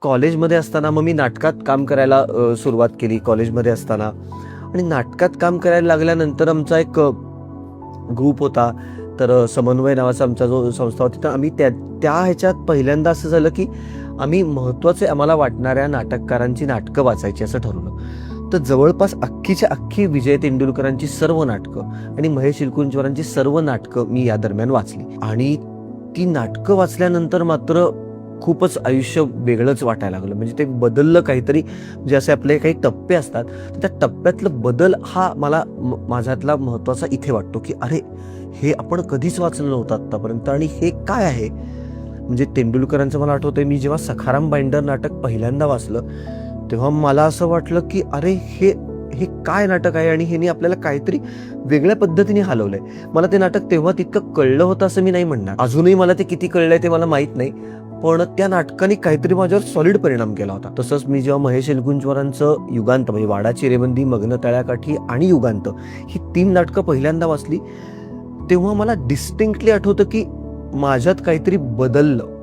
कॉलेजमध्ये असताना मग मी नाटकात काम करायला सुरुवात केली कॉलेजमध्ये असताना. आणि नाटकात काम करायला लागल्यानंतर आमचा एक ग्रुप होता. तर समन्वय नावाचा आमचा जो संस्था होती, तर आम्ही त्या ह्याच्यात पहिल्यांदा असं झालं की आम्ही महत्त्वाचे आम्हाला वाटणाऱ्या नाटककारांची नाटकं वाचायची असं ठरवलं. तर जवळपास अख्खीच्या अख्खी विजय तेंडुलकरांची सर्व नाटकं आणि महेश एलकुंचवारांची सर्व नाटकं मी या दरम्यान वाचली. आणि ती नाटकं वाचल्यानंतर मात्र खूपच आयुष्य वेगळंच वाटायला लागलं. म्हणजे ते बदललं काहीतरी. म्हणजे असे आपले काही टप्पे असतात, तर त्या टप्प्यातलं बदल हा मला माझ्यातला महत्त्वाचा इथे वाटतो की अरे, हे आपण कधीच वाचलं नव्हतं आत्तापर्यंत आणि हे काय आहे. म्हणजे तेंडुलकरांचं मला आठवतंय, मी जेव्हा सखाराम बाइंडर नाटक पहिल्यांदा वाचलं तेव्हा मला असं वाटलं की अरे, हे हे काय नाटक आहे आणि ह्यानी आपल्याला काहीतरी वेगळ्या पद्धतीने हलवलंय. मला ते नाटक तेव्हा तितकं कळलं होतं असं मी नाही म्हणणार. अजूनही मला ते किती कळलंय ते मला माहीत नाही. पण त्या नाटकाने काहीतरी माझ्यावर सॉलिड परिणाम केला होता. तसंच मी जेव्हा महेश एलकुंचवारांचं युगांत, म्हणजे वाडाची रेवंदी, मग्न तळ्याकाठी आणि युगांत ही 3 नाटकं पहिल्यांदा वाचली, तेव्हा मला डिस्टिंक्टली आठवतं की माझ्यात काहीतरी बदललं.